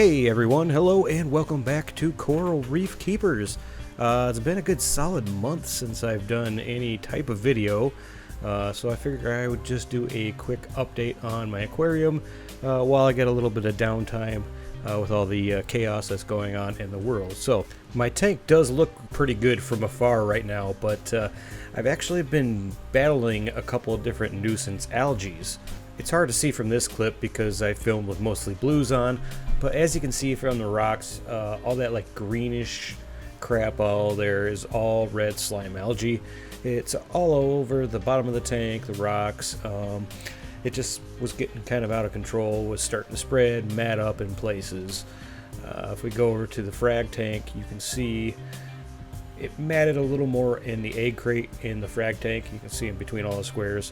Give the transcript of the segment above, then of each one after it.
Hey everyone, hello and welcome back to Coral Reef Keepers. It's been a good solid month since I've done any type of video, so I figured I would just do a quick update on my aquarium while I get a little bit of downtime with all the chaos that's going on in the world. So my tank does look pretty good from afar right now, but I've actually been battling a couple of different nuisance algae. It's hard to see from this clip because I filmed with mostly blues on, but as you can see from the rocks, all that like greenish crap all there is all red slime algae. It's all over the bottom of the tank, the rocks. It just was getting kind of out of control, was starting to spread, mat up in places. If we go over to the frag tank, you can see it matted a little more in the egg crate in the frag tank. You can see in between all the squares.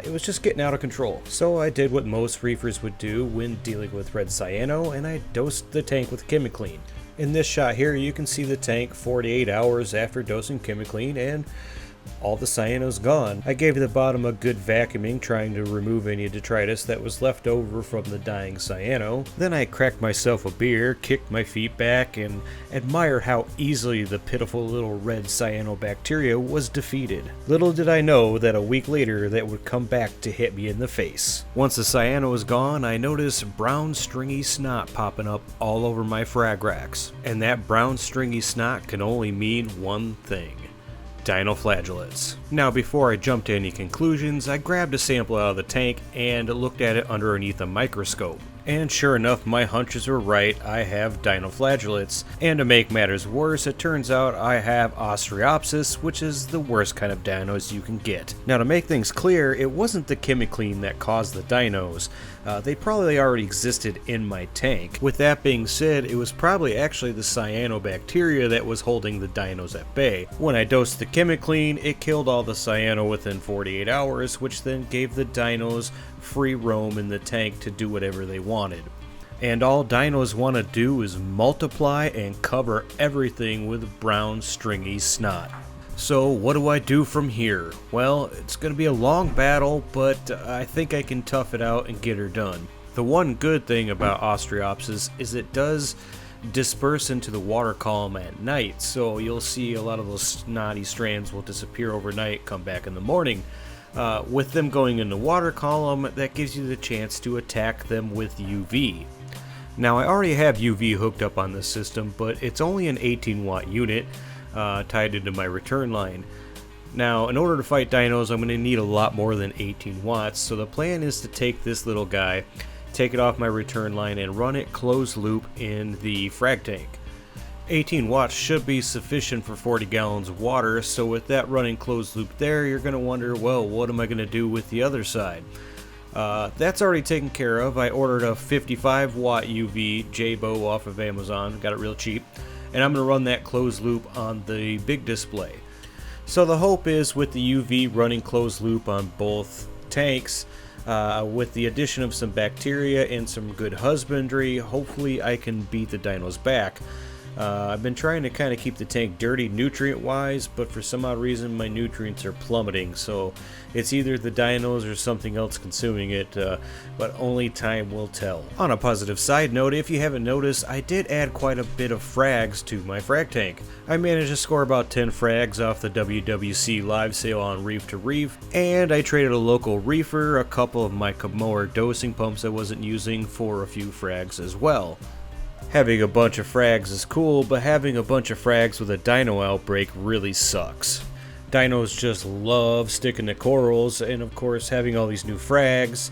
It was just getting out of control. So I did what most reefers would do when dealing with red cyano, and I dosed the tank with Chemiclean. In this shot here, you can see the tank 48 hours after dosing Chemiclean, and all the cyano's gone. I gave the bottom a good vacuuming, trying to remove any detritus that was left over from the dying cyano. Then I cracked myself a beer, kicked my feet back, and admired how easily the pitiful little red cyanobacteria was defeated. Little did I know that a week later that would come back to hit me in the face. Once the cyano was gone, I noticed brown stringy snot popping up all over my frag racks. And that brown stringy snot can only mean one thing: dinoflagellates. Now, before I jumped to any conclusions, I grabbed a sample out of the tank and looked at it underneath a microscope. And sure enough, my hunches were right, I have dinoflagellates. And to make matters worse, it turns out I have Ostreopsis, which is the worst kind of dinos you can get. Now, to make things clear, it wasn't the Chemiclean that caused the dinos. They probably already existed in my tank. With that being said, it was probably actually the cyanobacteria that was holding the dinos at bay. When I dosed the Chemiclean, it killed all the cyano within 48 hours, which then gave the dinos free roam in the tank to do whatever they wanted. And all dinos want to do is multiply and cover everything with brown stringy snot. So what do I do from here? Well, it's going to be a long battle, but I think I can tough it out and get her done. The one good thing about Ostreopsis is it does disperse into the water column at night, so you'll see a lot of those snotty strands will disappear overnight, come back in the morning. With them going in the water column, that gives you the chance to attack them with UV. Now, I already have UV hooked up on this system, but it's only an 18 watt unit tied into my return line. Now, in order to fight dinos, I'm going to need a lot more than 18 watts, so the plan is to take this little guy, take it off my return line, and run it closed loop in the frag tank. 18 watts should be sufficient for 40 gallons of water, so with that running closed loop there, you're going to wonder, well, what am I going to do with the other side? That's already taken care of. I ordered a 55 watt UV J-Bow off of Amazon, got it real cheap, and I'm going to run that closed loop on the big display. So the hope is with the UV running closed loop on both tanks, with the addition of some bacteria and some good husbandry, hopefully I can beat the dinos back. I've been trying to kind of keep the tank dirty nutrient-wise, but for some odd reason my nutrients are plummeting, so it's either the dinos or something else consuming it, but only time will tell. On a positive side note, if you haven't noticed, I did add quite a bit of frags to my frag tank. I managed to score about 10 frags off the WWC live sale on Reef to Reef, and I traded a local reefer, a couple of my mower dosing pumps I wasn't using, for a few frags as well. Having a bunch of frags is cool, but having a bunch of frags with a dino outbreak really sucks. Dinos just love sticking to corals, and of course having all these new frags,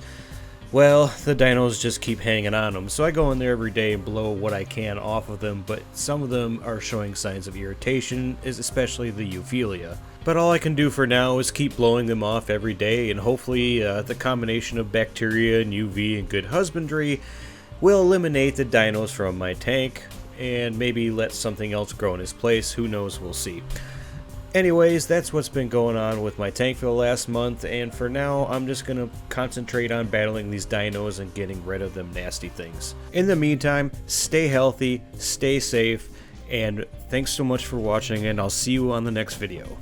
well, the dinos just keep hanging on them. So I go in there every day and blow what I can off of them, but some of them are showing signs of irritation, especially the Euphilia. But all I can do for now is keep blowing them off every day, and hopefully the combination of bacteria and UV and good husbandry will eliminate the dinos from my tank and maybe let something else grow in its place. Who knows, we'll see. Anyways, that's what's been going on with my tank for the last month, and for now I'm just going to concentrate on battling these dinos and getting rid of them nasty things. In the meantime, stay healthy, stay safe, and thanks so much for watching, and I'll see you on the next video.